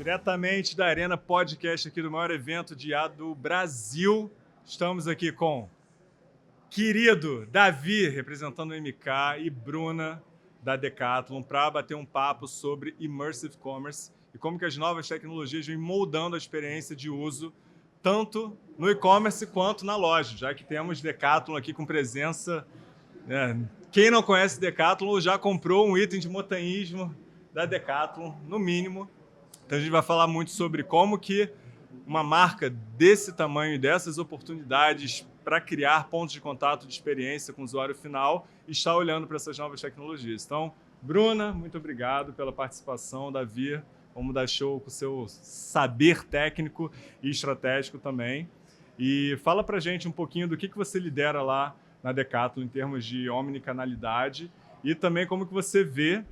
Diretamente da Arena Podcast aqui do maior evento de IA do Brasil. Estamos aqui com querido Davi, representando o MK, e Bruna, da Decathlon, para bater um papo sobre Immersive Commerce e como que as novas tecnologias vêm moldando a experiência de uso tanto no e-commerce quanto na loja, já que temos Decathlon aqui com presença. Quem não conhece Decathlon já comprou um item de montanhismo da Decathlon, no mínimo. Então a gente vai falar muito sobre como que uma marca desse tamanho e dessas oportunidades para criar pontos de contato de experiência com o usuário final está olhando para essas novas tecnologias. Então, Bruna, muito obrigado pela participação. Davi, vamos dar show com o seu saber técnico e estratégico também. E fala para a gente um pouquinho do que você lidera lá na Decathlon em termos de omnicanalidade e também como que você vê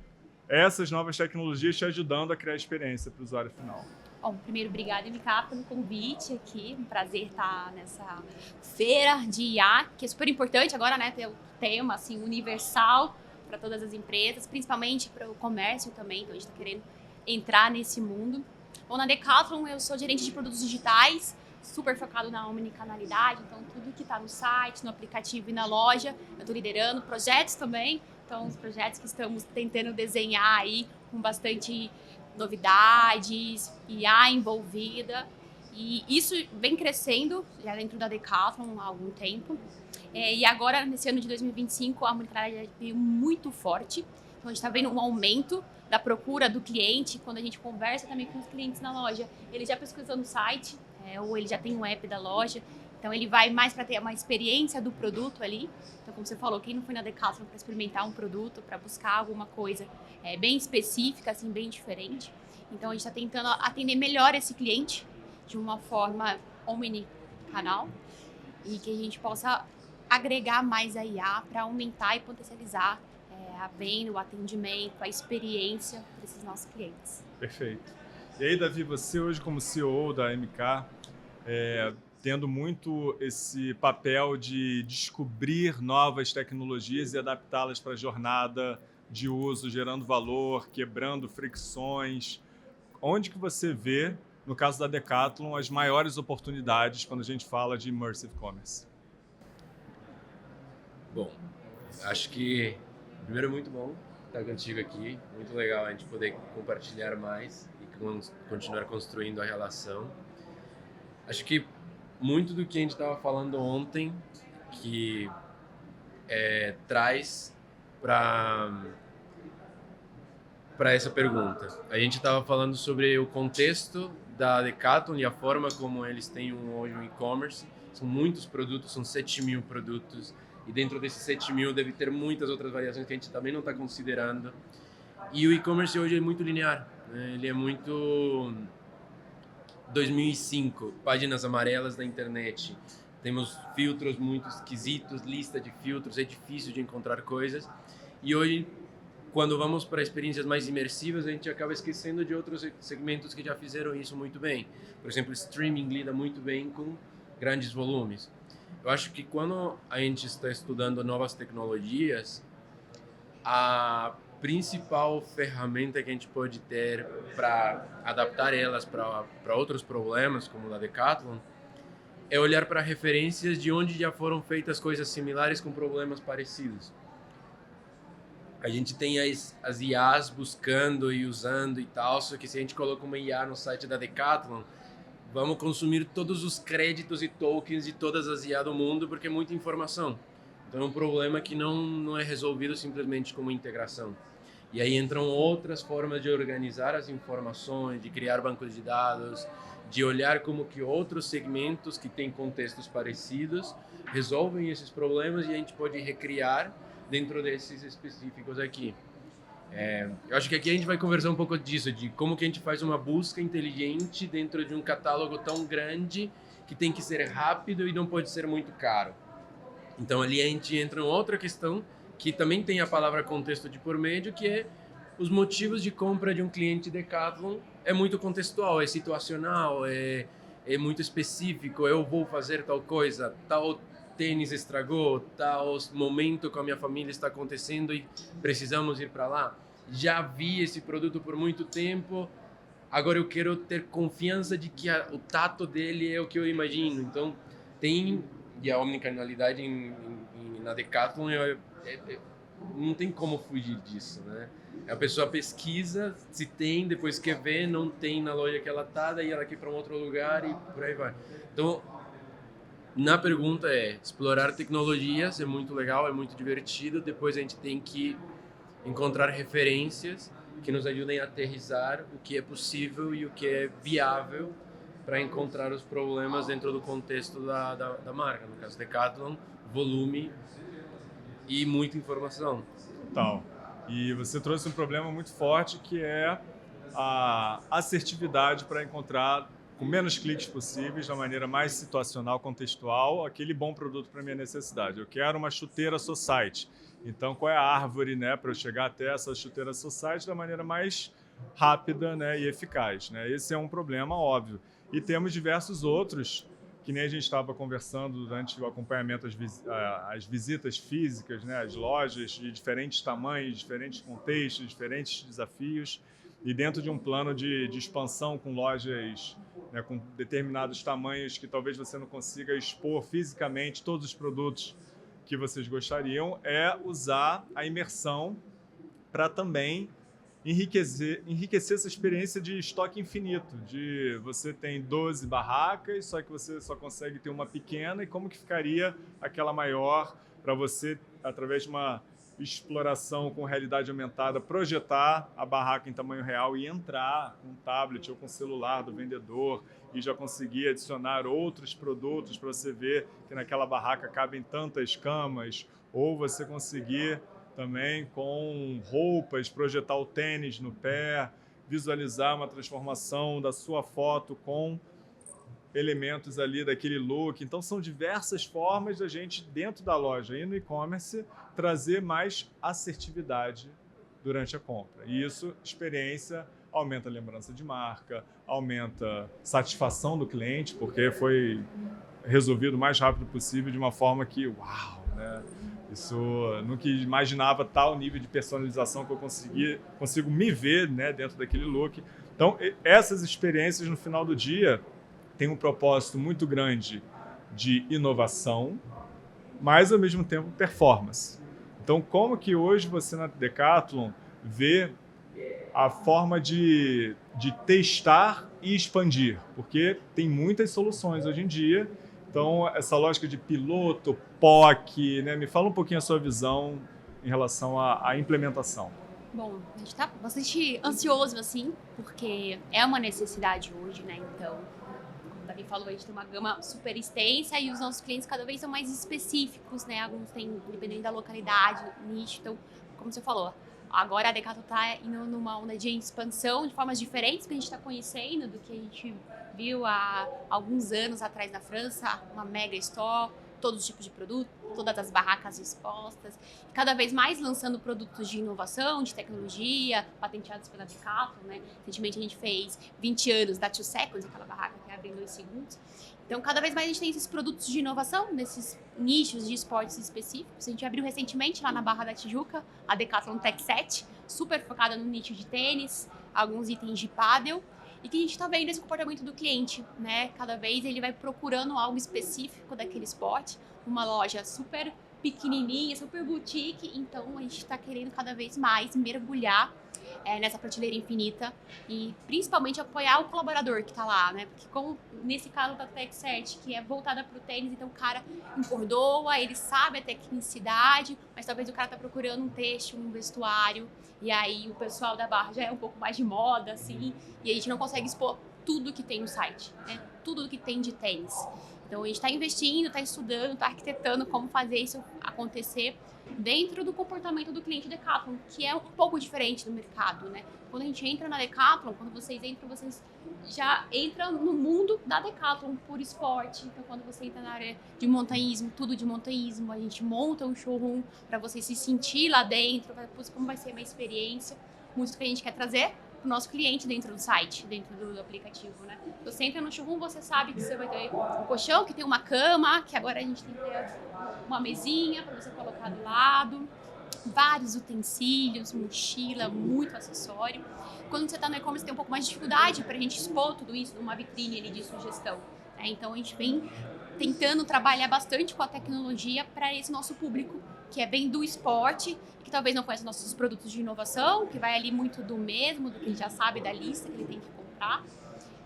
essas novas tecnologias te ajudando a criar experiência para o usuário final. Bom, primeiro, obrigada, MK, pelo convite aqui. Um prazer estar nessa feira de IA, que é super importante agora, né? Ter um tema assim, universal para todas as empresas, principalmente para o comércio também, então a gente está querendo entrar nesse mundo. Bom, na Decathlon eu sou gerente de produtos digitais, super focado na omnicanalidade, então tudo que está no site, no aplicativo e na loja, eu estou liderando projetos também. Então, os projetos que estamos tentando desenhar aí com bastante novidades, IA envolvida. E isso vem crescendo já dentro da Decathlon há algum tempo. E agora, nesse ano de 2025, a omnicanalidade veio muito forte. Então, a gente está vendo um aumento da procura do cliente. Quando a gente conversa também com os clientes na loja, ele já pesquisou no site, ou ele já tem um app da loja. Então, ele vai mais para ter uma experiência do produto ali. Então, como você falou, quem não foi na Decathlon para experimentar um produto, para buscar alguma coisa bem específica, assim, bem diferente. Então, a gente está tentando atender melhor esse cliente de uma forma omnicanal e que a gente possa agregar mais a IA para aumentar e potencializar a venda, o atendimento, a experiência para esses nossos clientes. Perfeito. E aí, Davi, você hoje como CEO da MK, tendo muito esse papel de descobrir novas tecnologias e adaptá-las para a jornada de uso, gerando valor, quebrando fricções. Onde que você vê, no caso da Decathlon, as maiores oportunidades quando a gente fala de Immersive Commerce? Bom, acho que primeiro é muito bom estar contigo aqui, muito legal a gente poder compartilhar mais e continuar construindo a relação. Acho que muito do que a gente estava falando ontem que traz para essa pergunta. A gente estava falando sobre o contexto da Decathlon e a forma como eles têm hoje um e-commerce. São muitos produtos, são 7.000 produtos e dentro desses 7.000 deve ter muitas outras variações que a gente também não está considerando. E o e-commerce hoje é muito linear, né? Ele é muito 2005, páginas amarelas da internet. Temos filtros muito esquisitos, lista de filtros, é difícil de encontrar coisas. E hoje, quando vamos para experiências mais imersivas, a gente acaba esquecendo de outros segmentos que já fizeram isso muito bem. Por exemplo, streaming lida muito bem com grandes volumes. Eu acho que quando a gente está estudando novas tecnologias, a principal ferramenta que a gente pode ter para adaptar elas para outros problemas, como o da Decathlon, é olhar para referências de onde já foram feitas coisas similares com problemas parecidos. A gente tem as IAs buscando e usando e tal, só que se a gente coloca uma IA no site da Decathlon, vamos consumir todos os créditos e tokens de todas as IA do mundo, porque é muita informação. Então é um problema que não é resolvido simplesmente com uma integração. E aí entram outras formas de organizar as informações, de criar bancos de dados, de olhar como que outros segmentos que têm contextos parecidos resolvem esses problemas e a gente pode recriar dentro desses específicos aqui. Eu acho que aqui a gente vai conversar um pouco disso, de como que a gente faz uma busca inteligente dentro de um catálogo tão grande que tem que ser rápido e não pode ser muito caro. Então ali a gente entra em outra questão que também tem a palavra contexto de por meio, que é os motivos de compra de um cliente Decathlon é muito contextual, é situacional, é muito específico. Eu vou fazer tal coisa, tal tênis estragou, tal momento com a minha família está acontecendo e precisamos ir para lá. Já vi esse produto por muito tempo, Agora eu quero ter confiança de que o tato dele é o que eu imagino. Então, e a omnicanalidade na Decathlon não tem como fugir disso, né? A pessoa pesquisa, se tem, depois quer ver, não tem na loja que ela tá, daí ela quer ir para um outro lugar e por aí vai. Então, na pergunta explorar tecnologias é muito legal, é muito divertido, depois a gente tem que encontrar referências que nos ajudem a aterrissar o que é possível e o que é viável para encontrar os problemas dentro do contexto da marca. No caso Decathlon, volume e muita informação. Total. E você trouxe um problema muito forte que é a assertividade para encontrar, com menos cliques possíveis, da maneira mais situacional, contextual, aquele bom produto para minha necessidade. Eu quero uma chuteira Society. Então, qual é a árvore, né, para eu chegar até essa chuteira Society da maneira mais rápida, né, e eficaz, né? Esse é um problema óbvio. E temos diversos outros, que nem a gente estava conversando durante o acompanhamento às visitas físicas, né, às lojas de diferentes tamanhos, diferentes contextos, diferentes desafios, e dentro de um plano de expansão com lojas, né, com determinados tamanhos que talvez você não consiga expor fisicamente todos os produtos que vocês gostariam, é usar a imersão para também enriquecer essa experiência de estoque infinito, de você tem 12 barracas, só que você só consegue ter uma pequena, e como que ficaria aquela maior para você, através de uma exploração com realidade aumentada, projetar a barraca em tamanho real e entrar com um tablet ou com celular do vendedor e já conseguir adicionar outros produtos para você ver que naquela barraca cabem tantas camas, ou você conseguir também com roupas, projetar o tênis no pé, visualizar uma transformação da sua foto com elementos ali daquele look. Então são diversas formas da gente, dentro da loja e no e-commerce, trazer mais assertividade durante a compra. E isso, experiência, aumenta a lembrança de marca, aumenta a satisfação do cliente, porque foi resolvido o mais rápido possível de uma forma que, uau, né? Isso, nunca imaginava tal nível de personalização que eu consigo me ver, né, dentro daquele look. Então, essas experiências, no final do dia, têm um propósito muito grande de inovação, mas, ao mesmo tempo, performance. Então, como que hoje você, na Decathlon, vê a forma de testar e expandir? Porque tem muitas soluções hoje em dia. Então, essa lógica de piloto, POC, né? Me fala um pouquinho a sua visão em relação à implementação. Bom, a gente tá bastante ansioso, assim, porque é uma necessidade hoje, né? Então, como o Davi falou, a gente tem uma gama super extensa e os nossos clientes cada vez são mais específicos, né? Alguns têm, dependendo da localidade, nicho. Então, como você falou, agora a Decathlon está indo numa onda de expansão de formas diferentes que a gente está conhecendo do que a gente viu há alguns anos atrás na França, uma mega store, todos os tipos de produto, todas as barracas expostas, cada vez mais lançando produtos de inovação, de tecnologia, patenteados pela Decathlon, né? Recentemente a gente fez 20 anos da 2 Seconds, aquela barraca que abre em 2 segundos. Então, cada vez mais a gente tem esses produtos de inovação, nesses nichos de esportes específicos. A gente abriu recentemente lá na Barra da Tijuca a Decathlon Tech Set, super focada no nicho de tênis, alguns itens de pádel, e que a gente está vendo esse comportamento do cliente, né? Cada vez ele vai procurando algo específico daquele esporte, uma loja super pequenininha, super boutique, então a gente está querendo cada vez mais mergulhar nessa prateleira infinita e principalmente apoiar o colaborador que está lá, né? Porque como nesse caso da TechSet, que é voltada para o tênis, então o cara encordoa, ele sabe a tecnicidade, mas talvez o cara tá procurando um têxtil, um vestuário, e aí o pessoal da barra já é um pouco mais de moda, assim, e a gente não consegue expor tudo que tem no site, né? Tudo que tem de tênis. Então a gente está investindo, está estudando, está arquitetando como fazer isso acontecer dentro do comportamento do cliente Decathlon, que é um pouco diferente do mercado, né? Quando a gente entra na Decathlon, quando vocês entram, vocês já entram no mundo da Decathlon por esporte. Então, quando você entra na área de montanhismo, tudo de montanhismo, a gente monta um showroom para você se sentir lá dentro, como vai ser a minha experiência, muito que a gente quer trazer para o nosso cliente dentro do site, dentro do aplicativo, né? Você entra no showroom, você sabe que você vai ter um colchão, que tem uma cama, que agora a gente tem que ter uma mesinha para você colocar do lado. vários utensílios, mochila, muito acessório. Quando você está no e-commerce, tem um pouco mais de dificuldade para a gente expor tudo isso numa vitrine ali de sugestão. Né? Então, a gente vem tentando trabalhar bastante com a tecnologia para esse nosso público, que é bem do esporte, que talvez não conheça nossos produtos de inovação, que vai ali muito do mesmo, do que ele já sabe da lista que ele tem que comprar,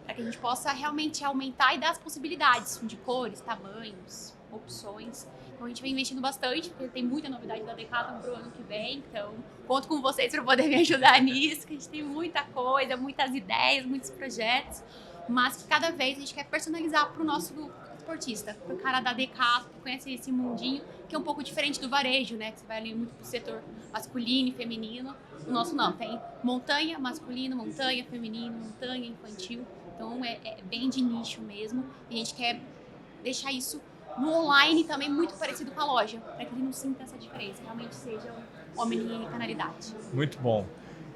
para que a gente possa realmente aumentar e dar as possibilidades de cores, tamanhos, opções. Então a gente vem investindo bastante, porque tem muita novidade da Decathlon para o ano que vem, então conto com vocês para poder me ajudar nisso, que a gente tem muita coisa, muitas ideias, muitos projetos, mas que cada vez a gente quer personalizar para o nosso esportista, para o cara da Decathlon, que conhece esse mundinho, que é um pouco diferente do varejo, né? Que você vai ali muito pro setor masculino e feminino. O nosso não, tem montanha masculino, montanha feminino, montanha infantil. Então é bem de nicho mesmo. E a gente quer deixar isso no online também muito parecido com a loja, para que ele não sinta essa diferença, realmente seja omnicanalidade. Muito bom.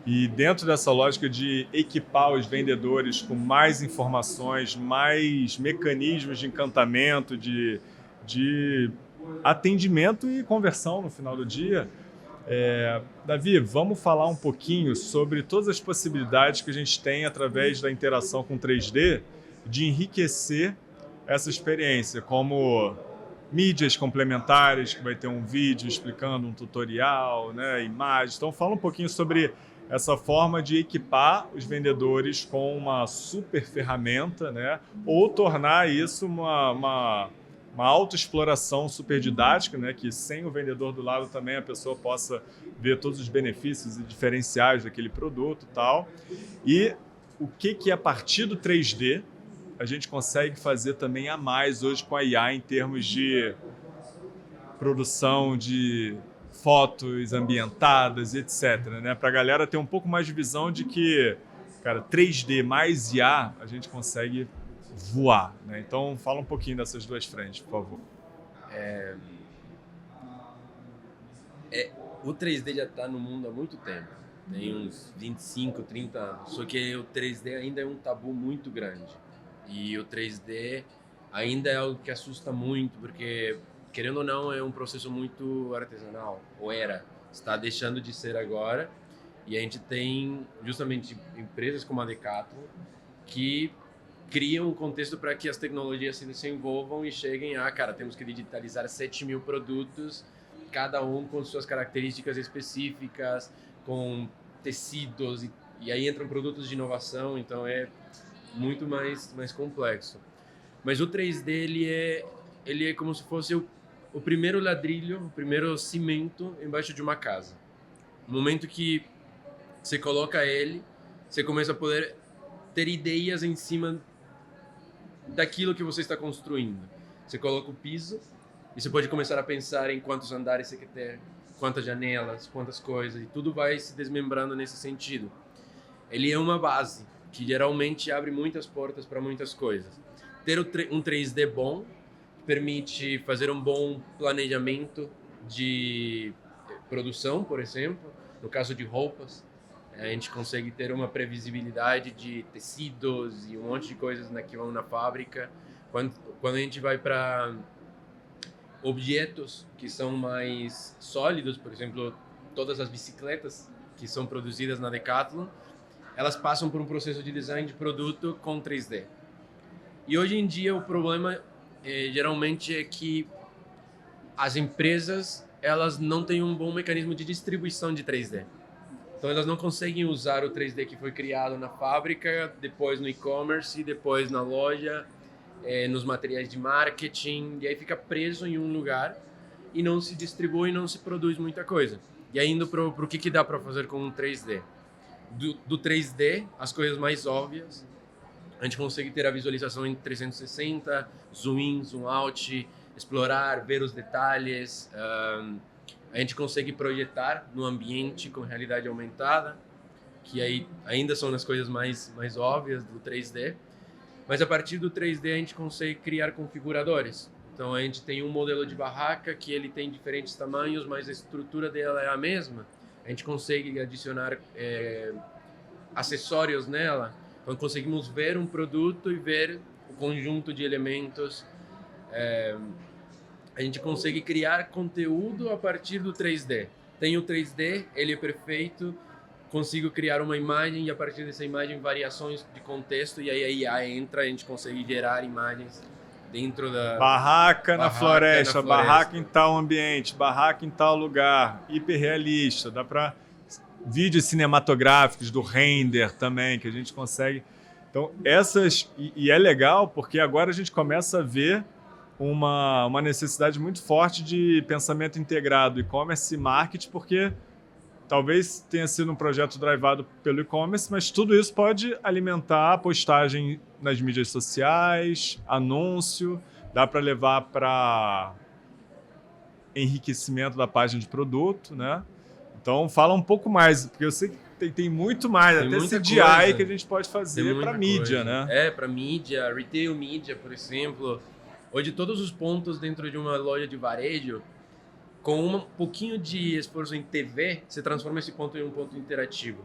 E dentro dessa lógica de equipar os vendedores com mais informações, mais mecanismos de encantamento, de atendimento e conversão no final do dia, Davi, vamos falar um pouquinho sobre todas as possibilidades que a gente tem através da interação com 3D de enriquecer essa experiência, como mídias complementares, que vai ter um vídeo explicando um tutorial, né, imagens. Então fala um pouquinho sobre essa forma de equipar os vendedores com uma super ferramenta, né, ou tornar isso uma autoexploração super didática, né, que sem o vendedor do lado também a pessoa possa ver todos os benefícios e diferenciais daquele produto e tal. E o que a partir do 3D a gente consegue fazer também a mais hoje com a IA em termos de produção de fotos ambientadas, etc. Né? Para a galera ter um pouco mais de visão de que, cara, 3D mais IA, a gente consegue voar. Né? Então, fala um pouquinho dessas duas frentes, por favor. O 3D já está no mundo há muito tempo. Tem uns 25, 30 anos. Só que o 3D ainda é um tabu muito grande. E o 3D ainda é algo que assusta muito, porque, querendo ou não, é um processo muito artesanal, ou era. Está deixando de ser agora. E a gente tem, justamente, empresas como a Decathlon, que criam um contexto para que as tecnologias se desenvolvam e cheguem a, cara, temos que digitalizar 7.000 produtos, cada um com suas características específicas, com tecidos, e aí entram produtos de inovação, então é muito mais complexo. Mas o 3D, ele é como se fosse o primeiro ladrilho, o primeiro cimento embaixo de uma casa. No momento que você coloca ele, você começa a poder ter ideias em cima daquilo que você está construindo. Você coloca o piso e você pode começar a pensar em quantos andares você quer ter, quantas janelas, quantas coisas, e tudo vai se desmembrando nesse sentido. Ele é uma base que geralmente abre muitas portas para muitas coisas. Ter um 3D bom permite fazer um bom planejamento de produção, por exemplo. No caso de roupas, a gente consegue ter uma previsibilidade de tecidos e um monte de coisas que vão na fábrica. Quando a gente vai para objetos que são mais sólidos, por exemplo, todas as bicicletas que são produzidas na Decathlon, elas passam por um processo de design de produto com 3D. E hoje em dia o problema geralmente é que as empresas elas não têm um bom mecanismo de distribuição de 3D. Então elas não conseguem usar o 3D que foi criado na fábrica, depois no e-commerce, depois na loja, nos materiais de marketing, e aí fica preso em um lugar e não se distribui, não se produz muita coisa. E aí indo para o que dá para fazer com um 3D? Do 3D, as coisas mais óbvias, a gente consegue ter a visualização em 360, zoom in, zoom out, explorar, ver os detalhes. A gente consegue projetar no ambiente com realidade aumentada, que aí ainda são as coisas mais óbvias do 3D. Mas a partir do 3D a gente consegue criar configuradores. Então a gente tem um modelo de barraca que ele tem diferentes tamanhos, mas a estrutura dela é a mesma. A gente consegue adicionar acessórios nela. Então conseguimos ver um produto e ver o conjunto de elementos. A gente consegue criar conteúdo a partir do 3D. tenho 3D, ele é perfeito, consigo criar uma imagem e a partir dessa imagem variações de contexto e aí a IA entra, a gente consegue gerar imagens dentro da... Barraca na floresta, na floresta. barraca em tal ambiente, barraca em tal lugar, hiperrealista. Dá para vídeos cinematográficos do render também, que a gente consegue. Então, essas... E é legal porque agora a gente começa a ver uma necessidade muito forte de pensamento integrado, e-commerce e marketing, porque talvez tenha sido um projeto drivado pelo e-commerce, mas tudo isso pode alimentar a postagem nas mídias sociais, anúncio, dá para levar para enriquecimento da página de produto, né? Então, fala um pouco mais, porque eu sei que tem muito mais, Tem até muita CGI coisa. que a gente pode fazer Tem para muita mídia, coisa. né? Para mídia, retail mídia, por exemplo. Hoje, todos os pontos dentro de uma loja de varejo, com um pouquinho de esforço em TV, você transforma esse ponto em um ponto interativo.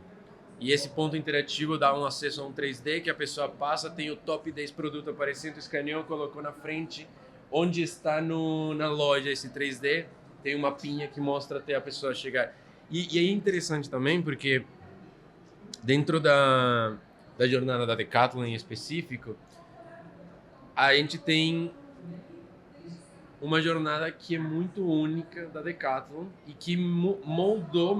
E esse ponto interativo dá um acesso a um 3D que a pessoa passa, tem o top 10 produto aparecendo, escaneou, colocou na frente, onde está na loja esse 3D, tem uma mapinha que mostra até a pessoa chegar. E é interessante também porque dentro da jornada da Decathlon em específico, a gente tem uma jornada que é muito única da Decathlon e que moldou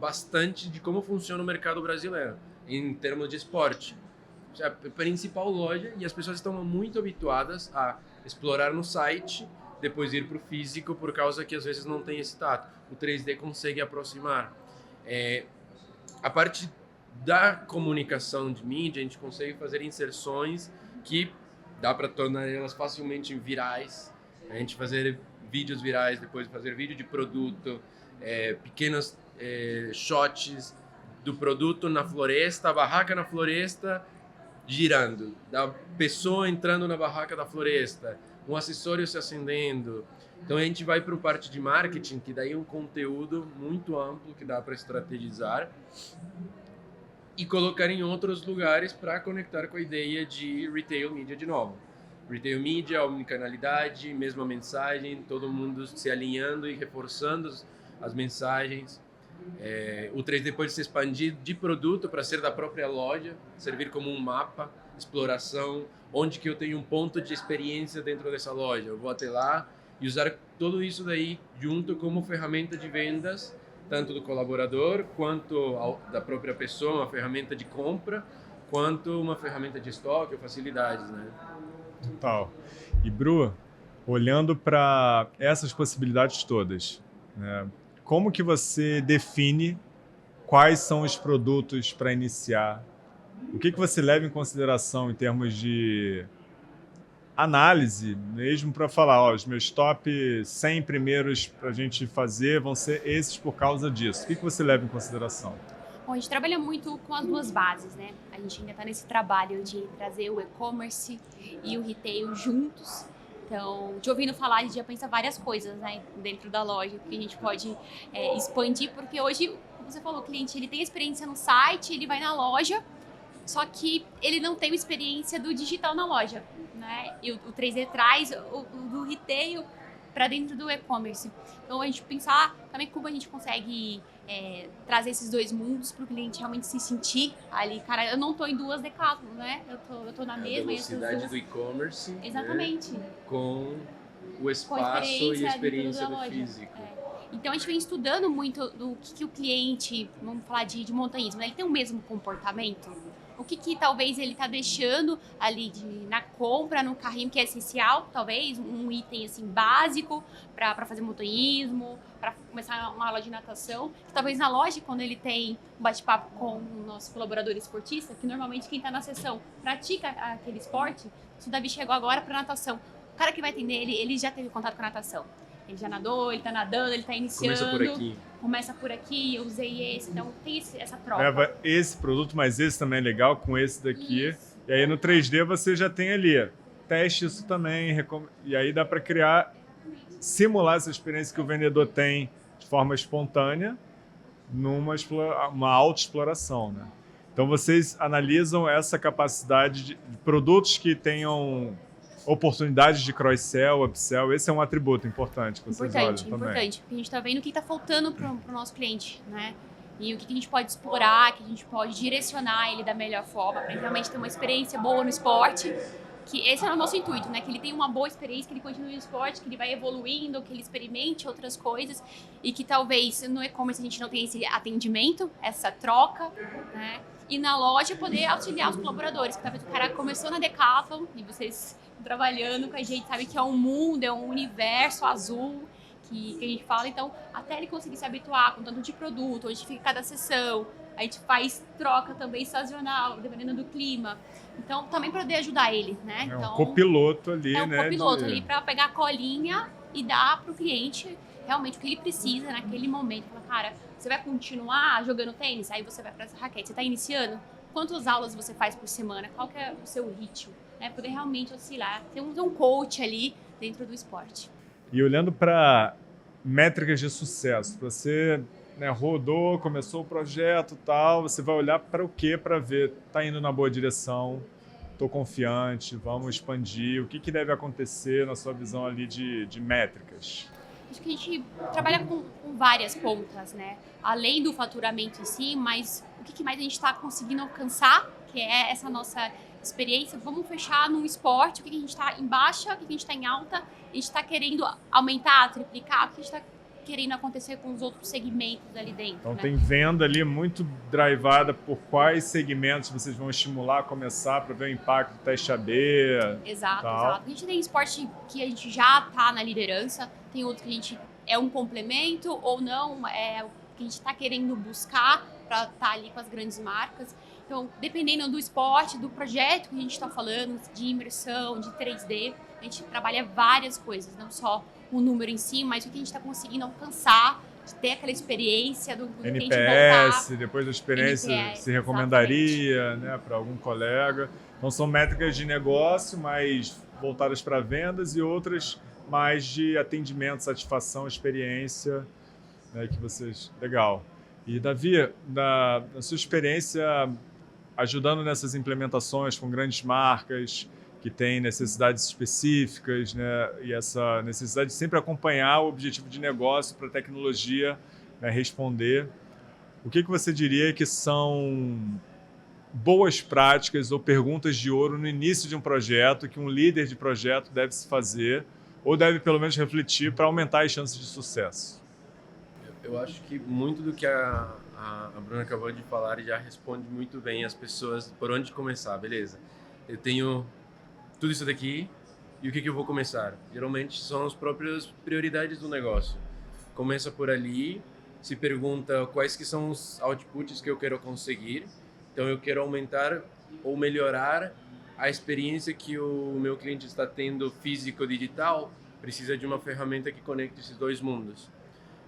bastante de como funciona o mercado brasileiro em termos de esporte. É a principal loja e as pessoas estão muito habituadas a explorar no site, depois ir para o físico por causa que às vezes não tem esse tato. O 3D consegue aproximar. A parte da comunicação de mídia, a gente consegue fazer inserções que dá para tornar elas facilmente virais. A gente fazer vídeos virais, depois fazer vídeo de produto, pequenos shots do produto na floresta, a barraca na floresta girando, da pessoa entrando na barraca da floresta, um acessório se acendendo. Então a gente vai para o parte de marketing, que daí é um conteúdo muito amplo que dá para estrategizar e colocar em outros lugares para conectar com a ideia de retail media de novo. Retail media, omnicanalidade, mesma mensagem, todo mundo se alinhando e reforçando as mensagens. O 3D pode se expandir de produto para ser da própria loja, servir como um mapa, exploração, onde que eu tenho um ponto de experiência dentro dessa loja. Eu vou até lá e usar tudo isso daí junto como ferramenta de vendas, tanto do colaborador quanto da própria pessoa, uma ferramenta de compra, quanto uma ferramenta de estoque ou facilidades, né? Total. E Bru, olhando para essas possibilidades todas, né, como que você define quais são os produtos para iniciar? O que você leva em consideração em termos de análise, mesmo para falar, ó, os meus top 100 primeiros para a gente fazer vão ser esses por causa disso. O que você leva em consideração? Bom, a gente trabalha muito com as duas bases, né? A gente ainda está nesse trabalho de trazer o e-commerce e o retail juntos. Então, te ouvindo falar, a gente já pensa várias coisas, né, dentro da loja que a gente pode expandir, porque hoje, como você falou, o cliente ele tem experiência no site, ele vai na loja, só que ele não tem experiência do digital na loja, né? E o 3D traz o do retail para dentro do e-commerce. Então, a gente pensar também como a gente consegue trazer esses dois mundos para o cliente realmente se sentir ali. Cara, eu não tô em duas Decathlon, né? Eu tô na mesma. A velocidade do e-commerce. Exatamente. Né? Com o espaço e a experiência do físico. Então, a gente vem estudando muito do que o cliente, vamos falar de montanhismo, né? Ele tem o mesmo comportamento? O que talvez ele tá deixando ali na compra, no carrinho, que é essencial, talvez, um item assim básico para fazer montanhismo, para começar uma aula de natação. Que talvez na loja, quando ele tem um bate-papo com o nosso colaborador esportista, que normalmente quem está na sessão pratica aquele esporte, se o Davi chegou agora para natação, o cara que vai atender ele já teve contato com a natação. Ele já nadou, ele tá nadando, ele tá iniciando. Começa por aqui, eu usei esse. Então tem essa troca. Leva esse produto, mas esse também é legal, com esse daqui. Isso. E aí no 3D você já tem ali. Teste isso também. E aí dá para criar, simular essa experiência que o vendedor tem de forma espontânea uma autoexploração, né? Então vocês analisam essa capacidade de produtos que tenham oportunidades de cross-sell, upsell, esse é um atributo importante que vocês olham também. Importante, porque a gente está vendo o que está faltando para o nosso cliente, né? E o que a gente pode explorar, que a gente pode direcionar ele da melhor forma para ele realmente ter uma experiência boa no esporte. Que esse é o nosso intuito, né? Que ele tenha uma boa experiência, que ele continue no esporte, que ele vai evoluindo, que ele experimente outras coisas e que talvez no e-commerce a gente não tenha esse atendimento, essa troca, né? E na loja poder auxiliar os colaboradores, que talvez o cara começou na Decathlon e vocês trabalhando com a gente, sabe que é um mundo, é um universo azul que a gente fala, então até ele conseguir se habituar com tanto de produto, onde fica cada sessão, a gente faz troca também sazonal, dependendo do clima. Então, também para poder ajudar ele, né? É então, um copiloto ali, né? É um copiloto ali para pegar a colinha e dar para o cliente realmente o que ele precisa naquele momento. Fala, cara, você vai continuar jogando tênis? Aí você vai para essa raquete. Você está iniciando? Quantas aulas você faz por semana? Qual que é o seu ritmo? Né? Poder realmente oscilar. Ter um coach ali dentro do esporte. E olhando para métricas de sucesso, você... né, rodou, começou o projeto e tal, você vai olhar para o quê para ver, tá indo na boa direção, estou confiante, vamos expandir, o que deve acontecer na sua visão ali de métricas? Acho que a gente trabalha com várias pontas, né? Além do faturamento em si, mas o que mais a gente está conseguindo alcançar, que é essa nossa experiência, vamos fechar num esporte, o que a gente está em baixa, o que a gente está em alta, a gente está querendo aumentar, triplicar, o que a gente está querendo acontecer com os outros segmentos ali dentro. Então né? tem venda ali muito drivada por quais segmentos vocês vão estimular, começar para ver o impacto do teste AB. Exato, tal. exato. A gente tem esporte que a gente já está na liderança, tem outro que a gente é um complemento ou não, é o que a gente está querendo buscar para estar ali com as grandes marcas. Então, dependendo do esporte, do projeto que a gente está falando, de imersão, de 3D, a gente trabalha várias coisas, não só o número em si, mas o que a gente está conseguindo alcançar, de ter aquela experiência do cliente NPS, voltar. depois da experiência, NPS, se recomendaria, né, para algum colega. Então são métricas de negócio, mais voltadas para vendas e outras mais de atendimento, satisfação, experiência, né, que vocês... Legal. E Davi, da sua experiência ajudando nessas implementações com grandes marcas, que tem necessidades específicas, né? E essa necessidade de sempre acompanhar o objetivo de negócio para a tecnologia, né, responder. O que você diria que são boas práticas ou perguntas de ouro no início de um projeto que um líder de projeto deve se fazer ou deve pelo menos refletir para aumentar as chances de sucesso? Eu acho que muito do que a Bruna acabou de falar já responde muito bem as pessoas por onde começar, beleza? Eu tenho tudo isso daqui, e o que eu vou começar? Geralmente são as próprias prioridades do negócio. Começa por ali, se pergunta quais que são os outputs que eu quero conseguir. Então eu quero aumentar ou melhorar a experiência que o meu cliente está tendo físico-digital, precisa de uma ferramenta que conecte esses dois mundos.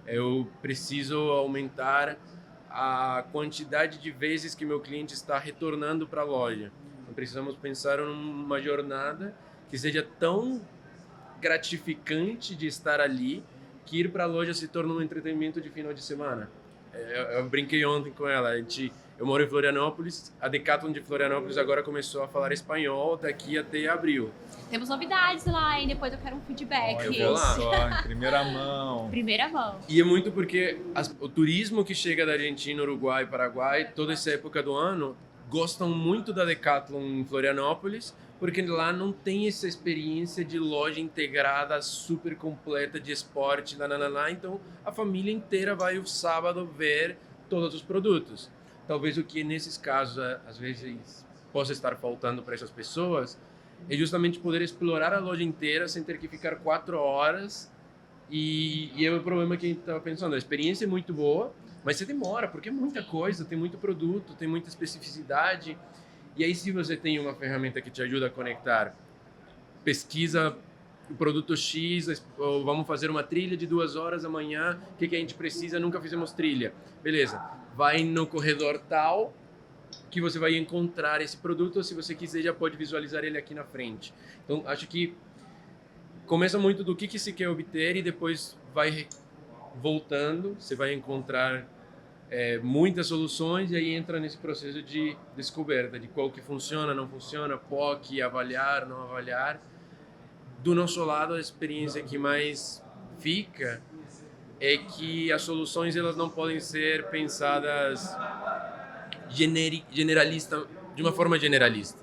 Eu preciso aumentar a quantidade de vezes que meu cliente está retornando para a loja. Precisamos pensar numa jornada que seja tão gratificante de estar ali que ir para a loja se torna um entretenimento de final de semana. Eu brinquei ontem com ela. Eu moro em Florianópolis, a Decathlon de Florianópolis agora começou a falar espanhol daqui até abril. Temos novidades lá, hein? Depois eu quero um feedback. Eu vou lá. Só, em primeira mão. Primeira mão. E é muito porque o turismo que chega da Argentina, Uruguai, Paraguai, toda essa época do ano, gostam muito da Decathlon em Florianópolis, porque lá não tem essa experiência de loja integrada, super completa de esporte, então a família inteira vai o sábado ver todos os produtos. Talvez o que nesses casos, às vezes, possa estar faltando para essas pessoas, é justamente poder explorar a loja inteira sem ter que ficar 4 horas, e é o problema que a gente estava pensando. A experiência é muito boa, mas você demora, porque é muita coisa, tem muito produto, tem muita especificidade. E aí, se você tem uma ferramenta que te ajuda a conectar, pesquisa o produto X, ou vamos fazer uma trilha de 2 horas amanhã, o que a gente precisa, nunca fizemos trilha. Beleza, vai no corredor tal, que você vai encontrar esse produto, ou se você quiser, já pode visualizar ele aqui na frente. Então, acho que começa muito do que se quer obter e depois vai voltando, você vai encontrar muitas soluções e aí entra nesse processo de descoberta de qual que funciona, não funciona, POC, avaliar, não avaliar. Do nosso lado, a experiência que mais fica é que as soluções elas não podem ser pensadas de uma forma generalista,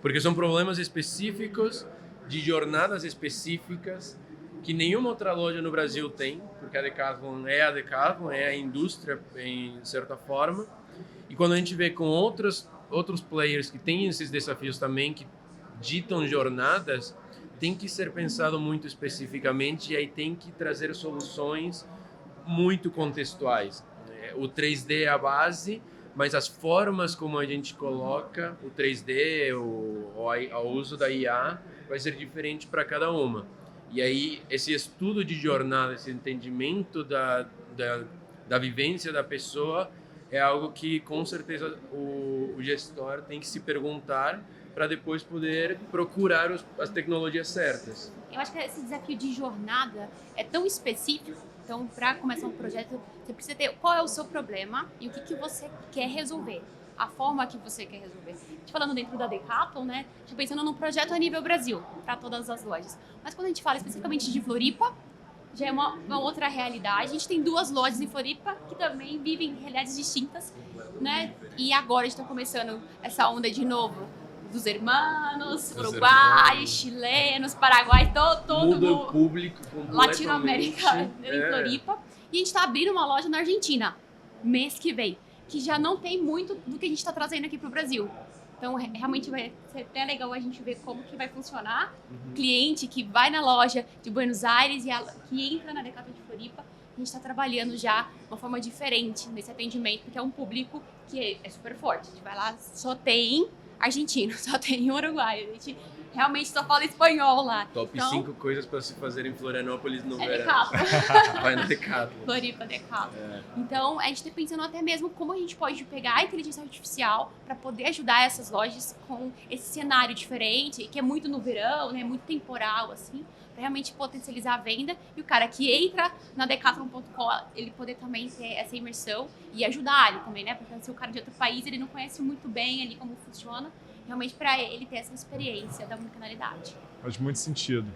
porque são problemas específicos de jornadas específicas que nenhuma outra loja no Brasil tem, porque a Decathlon, é a indústria em certa forma, e quando a gente vê com outros players que têm esses desafios também, que ditam jornadas, tem que ser pensado muito especificamente e aí tem que trazer soluções muito contextuais. O 3D é a base, mas as formas como a gente coloca o 3D, o uso da IA, vai ser diferente para cada uma. E aí, esse estudo de jornada, esse entendimento da vivência da pessoa, é algo que, com certeza, o gestor tem que se perguntar para depois poder procurar as tecnologias certas. Eu acho que esse desafio de jornada é tão específico. Então, para começar um projeto, você precisa ter qual é o seu problema e o que você quer resolver. A forma que você quer resolver. A gente falando dentro da Decathlon, né? A gente pensando num projeto a nível Brasil, para todas as lojas. Mas quando a gente fala especificamente de Floripa, já é uma outra realidade. A gente tem 2 lojas em Floripa que também vivem realidades distintas, né? E agora a gente está começando essa onda de novo dos hermanos, uruguaios, chilenos, paraguaios, todo Muda o público completamente. Latinoamérica em Floripa. E a gente está abrindo uma loja na Argentina, mês que vem, que já não tem muito do que a gente está trazendo aqui para o Brasil. Então, realmente vai ser até legal a gente ver como que vai funcionar. Cliente que vai na loja de Buenos Aires e que entra na Decathlon de Floripa, a gente está trabalhando já de uma forma diferente nesse atendimento, porque é um público que é super forte. A gente vai lá, só tem argentino, só tem uruguaio. A gente realmente só fala espanhol lá. Top 5 coisas para se fazer em Florianópolis no verão. Decathlon. Vai na Decathlon. Floripa, Decathlon. Então, a gente está pensando até mesmo como a gente pode pegar a inteligência artificial para poder ajudar essas lojas com esse cenário diferente, que é muito no verão, né, muito temporal, assim, para realmente potencializar a venda. E o cara que entra na Decathlon.com, ele poder também ter essa imersão e ajudar ele também, né? Porque se o cara de outro país, ele não conhece muito bem ali como funciona, realmente para ele ter essa experiência da omnicanalidade. Faz muito sentido.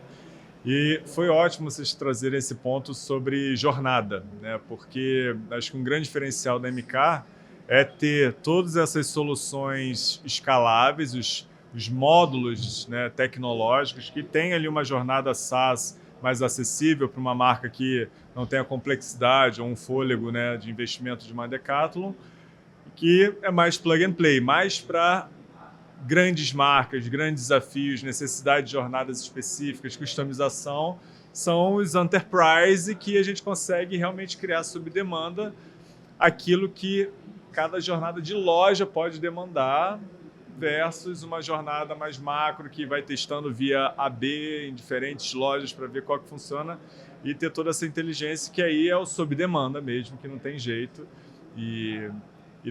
E foi ótimo vocês trazerem esse ponto sobre jornada, né? Porque acho que um grande diferencial da MK é ter todas essas soluções escaláveis, os módulos, né, tecnológicos que têm ali uma jornada SaaS mais acessível para uma marca que não tem a complexidade ou um fôlego, né, de investimento de uma Decathlon, que é mais plug and play, mais para grandes marcas, grandes desafios, necessidade de jornadas específicas, customização, são os enterprise que a gente consegue realmente criar sob demanda aquilo que cada jornada de loja pode demandar versus uma jornada mais macro que vai testando via AB em diferentes lojas para ver qual que funciona e ter toda essa inteligência que aí é o sob demanda mesmo, que não tem jeito. E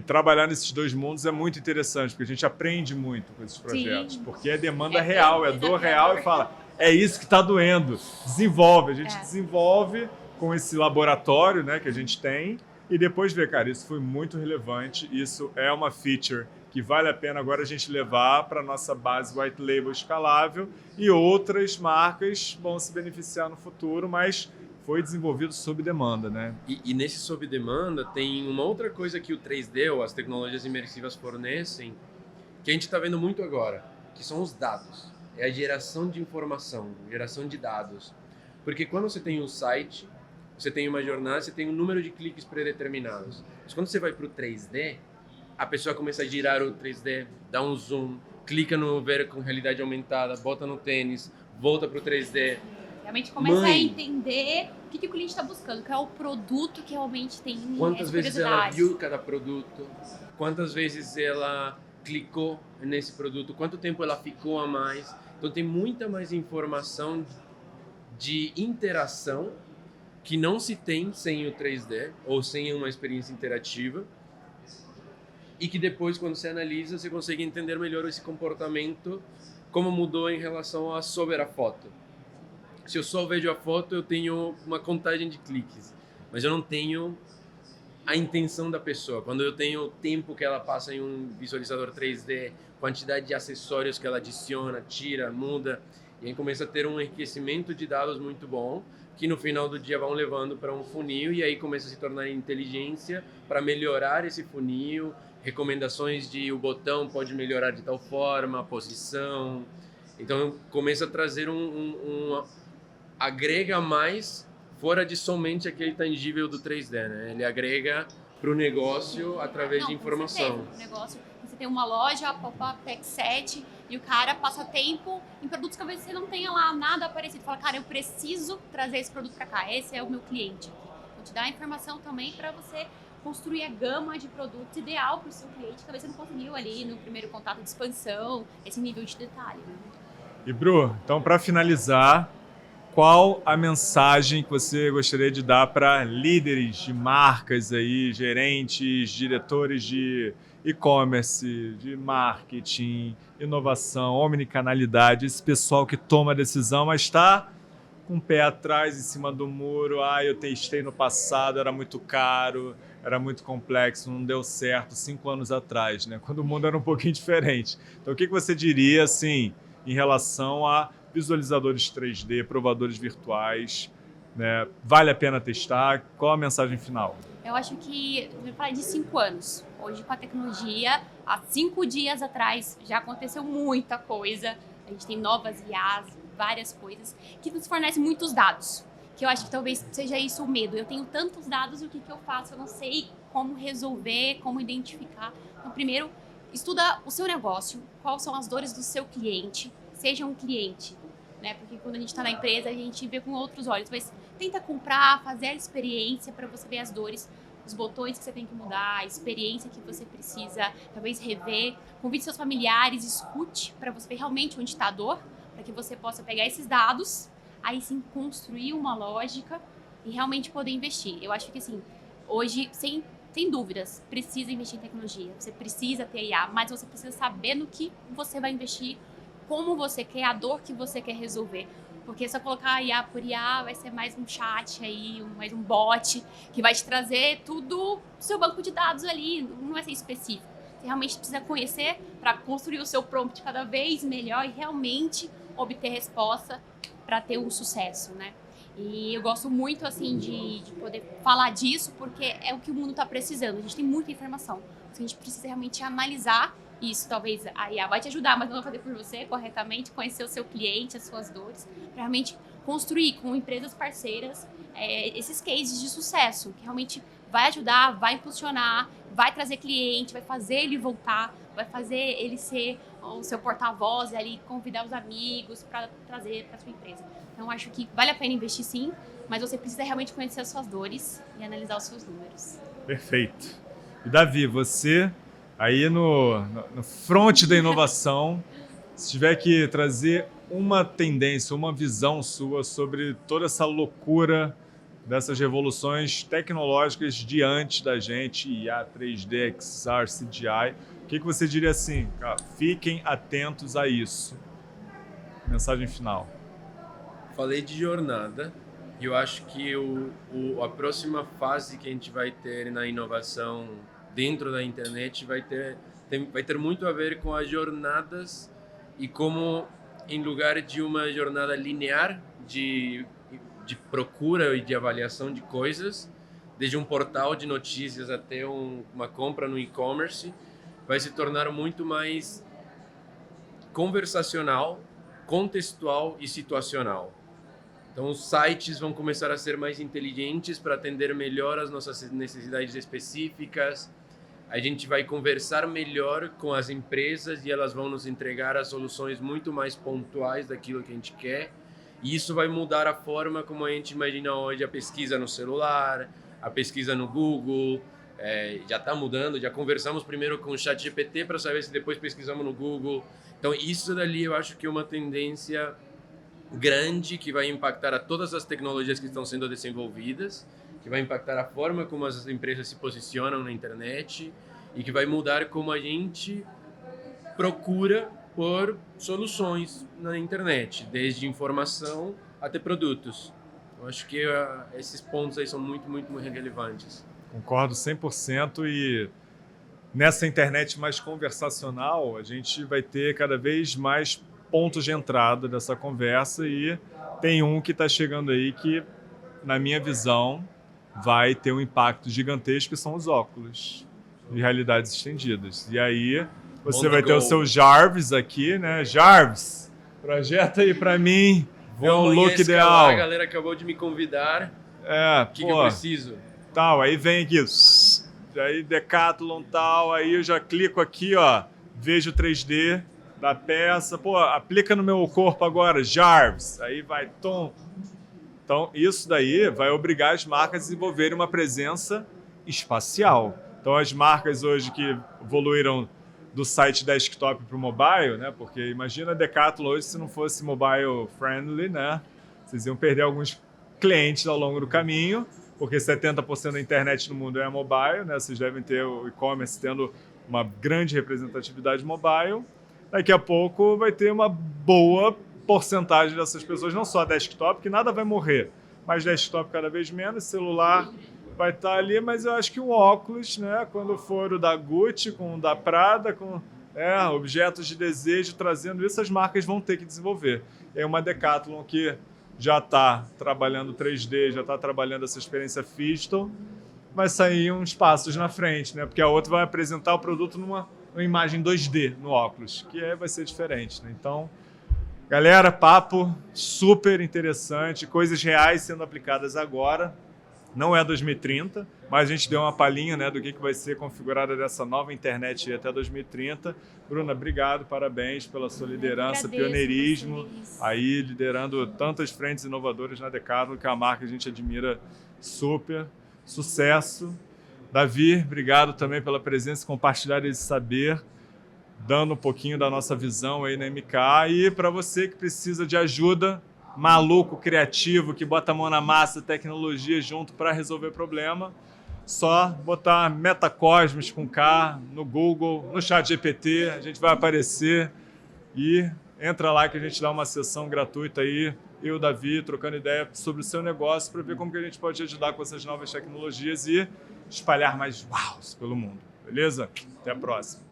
trabalhar nesses dois mundos é muito interessante, porque a gente aprende muito com esses projetos. Sim. Porque é demanda real, é dor real e fala, é isso que está doendo, desenvolve. A gente desenvolve com esse laboratório, né, que a gente tem e depois vê, cara, isso foi muito relevante, isso é uma feature que vale a pena agora a gente levar para a nossa base white label escalável e outras marcas vão se beneficiar no futuro, mas foi desenvolvido sob demanda, né? E nesse sob demanda tem uma outra coisa que o 3D ou as tecnologias imersivas fornecem, que a gente está vendo muito agora, que são os dados. É a geração de informação, geração de dados. Porque quando você tem um site, você tem uma jornada, você tem um número de cliques predeterminados. Mas quando você vai para o 3D, a pessoa começa a girar o 3D, dá um zoom, clica no ver com realidade aumentada, bota no tênis, volta para o 3D. Realmente começa a entender o que o cliente está buscando, qual é o produto que realmente tem quantas vezes ela viu cada produto, quantas vezes ela clicou nesse produto, quanto tempo ela ficou a mais. Então tem muita mais informação de interação que não se tem sem o 3D ou sem uma experiência interativa e que depois, quando você analisa, você consegue entender melhor esse comportamento, como mudou em relação a sobre a foto. Se eu só vejo a foto, eu tenho uma contagem de cliques, mas eu não tenho a intenção da pessoa. Quando eu tenho o tempo que ela passa em um visualizador 3D, quantidade de acessórios que ela adiciona, tira, muda, E aí começa a ter um enriquecimento de dados muito bom, que no final do dia vão levando para um funil e aí começa a se tornar inteligência para melhorar esse funil, recomendações de o botão pode melhorar de tal forma, a posição. Então começa a trazer agrega mais fora de somente aquele tangível do 3D, né? Ele agrega para o negócio através de informação. O negócio, você tem uma loja, pop-up, tech set, e o cara passa tempo em produtos que às vezes você não tenha lá nada parecido. Fala, cara, eu preciso trazer esse produto para cá, esse é o meu cliente aqui. Vou te dar a informação também para você construir a gama de produtos ideal para o seu cliente, que talvez você não conseguiu ali no primeiro contato de expansão, esse nível de detalhe. Né? E Bru, então para finalizar, qual a mensagem que você gostaria de dar para líderes de marcas aí, gerentes, diretores de e-commerce, de marketing, inovação, omnicanalidade, esse pessoal que toma a decisão, mas está com o pé atrás, em cima do muro, eu testei no passado, era muito caro, era muito complexo, não deu certo 5 anos atrás, né? Quando o mundo era um pouquinho diferente. Então, o que você diria, assim, em relação a visualizadores 3D, provadores virtuais, né? Vale a pena testar? Qual a mensagem final? Eu acho que, eu falei de 5 anos. Hoje, com a tecnologia, há 5 dias atrás já aconteceu muita coisa. A gente tem novas IAs, várias coisas, que nos fornecem muitos dados. Que eu acho que talvez seja isso o medo. Eu tenho tantos dados, o que eu faço? Eu não sei como resolver, como identificar. Então, primeiro, estuda o seu negócio, quais são as dores do seu cliente, seja um cliente, né? Porque quando a gente está na empresa, a gente vê com outros olhos, mas tenta comprar, fazer a experiência para você ver as dores, os botões que você tem que mudar, a experiência que você precisa, talvez rever, convide seus familiares, escute para você ver realmente onde está a dor, para que você possa pegar esses dados, aí sim construir uma lógica e realmente poder investir. Eu acho que assim, hoje, sem dúvidas, precisa investir em tecnologia, você precisa ter IA, mas você precisa saber no que você vai investir, como você quer, a dor que você quer resolver. Porque só colocar IA por IA vai ser mais um chat aí, mais um bot, que vai te trazer tudo do seu banco de dados ali, não vai ser específico. Você realmente precisa conhecer para construir o seu prompt cada vez melhor e realmente obter resposta para ter um sucesso, né? E eu gosto muito, assim, de poder falar disso, porque é o que o mundo está precisando. A gente tem muita informação. A gente precisa realmente analisar isso. Talvez a IA vai te ajudar, mas não vai fazer por você corretamente, conhecer o seu cliente, as suas dores, para realmente construir com empresas parceiras esses cases de sucesso, que realmente vai ajudar, vai impulsionar, vai trazer cliente, vai fazer ele voltar, vai fazer ele ser o seu porta-voz ali, convidar os amigos para trazer para sua empresa. Então, acho que vale a pena investir sim, mas você precisa realmente conhecer as suas dores e analisar os seus números. Perfeito. E Davi, você aí no front da inovação, se tiver que trazer uma tendência, uma visão sua sobre toda essa loucura dessas revoluções tecnológicas diante da gente, IA, 3D, XR, CGI, o que você diria assim? Cara, fiquem atentos a isso. Mensagem final. Falei de jornada e eu acho que a próxima fase que a gente vai ter na inovação dentro da internet vai ter muito a ver com as jornadas e como, em lugar de uma jornada linear de procura e de avaliação de coisas, desde um portal de notícias até uma compra no e-commerce, vai se tornar muito mais conversacional, contextual e situacional. Então, os sites vão começar a ser mais inteligentes para atender melhor as nossas necessidades específicas. A gente vai conversar melhor com as empresas e elas vão nos entregar as soluções muito mais pontuais daquilo que a gente quer. E isso vai mudar a forma como a gente imagina hoje a pesquisa no celular, a pesquisa no Google. Já está mudando, já conversamos primeiro com o ChatGPT para saber se depois pesquisamos no Google. Então, isso dali eu acho que é uma tendência grande que vai impactar a todas as tecnologias que estão sendo desenvolvidas, que vai impactar a forma como as empresas se posicionam na internet e que vai mudar como a gente procura por soluções na internet, desde informação até produtos. Eu acho que esses pontos aí são muito, muito, muito relevantes. Concordo 100% e nessa internet mais conversacional, a gente vai ter cada vez mais pontos de entrada dessa conversa e tem um que está chegando aí que, na minha visão, vai ter um impacto gigantesco, que são os óculos de realidades estendidas. E aí você vai ter o seu Jarvis aqui, né? Jarvis, projeta aí para mim. É o look ideal. A galera acabou de me convidar. É, O que eu preciso? Tal, aí vem aqui, aí Decathlon tal, aí eu já clico aqui, ó, vejo 3D da peça, pô, aplica no meu corpo agora, Jarvis, aí vai, tom. Então, isso daí vai obrigar as marcas a desenvolverem uma presença espacial. Então, as marcas hoje que evoluíram do site desktop para o mobile, né? Porque imagina a Decathlon hoje se não fosse mobile friendly, né? Vocês iam perder alguns clientes ao longo do caminho, porque 70% da internet no mundo é mobile, né? Vocês devem ter o e-commerce tendo uma grande representatividade mobile. Daqui a pouco vai ter uma boa porcentagem dessas pessoas, não só desktop, que nada vai morrer, mas desktop cada vez menos, celular vai estar ali, mas eu acho que o óculos, né, quando for o da Gucci, com o da Prada, com objetos de desejo, trazendo isso, as marcas vão ter que desenvolver. É uma Decathlon que já está trabalhando 3D, já está trabalhando essa experiência Phygital, vai sair uns passos na frente, né, porque a outra vai apresentar o produto numa imagem 2D no óculos, que vai ser diferente, né? Então, galera, papo super interessante, coisas reais sendo aplicadas agora. Não é 2030, mas a gente deu uma palhinha, né, do que vai ser configurada dessa nova internet até 2030. Bruna, obrigado, parabéns pela sua liderança, pioneirismo, aí liderando tantas frentes inovadoras na Decathlon, que é uma marca que a gente admira super. Sucesso. Davi, obrigado também pela presença e compartilhar esse saber, dando um pouquinho da nossa visão aí na MK. E para você que precisa de ajuda, maluco, criativo, que bota a mão na massa, tecnologia junto para resolver problema, só botar Metacosmos com K no Google, no ChatGPT, a gente vai aparecer e entra lá que a gente dá uma sessão gratuita aí, eu e o Davi, trocando ideia sobre o seu negócio para ver como que a gente pode ajudar com essas novas tecnologias e espalhar mais uaus pelo mundo, beleza? Até a próxima.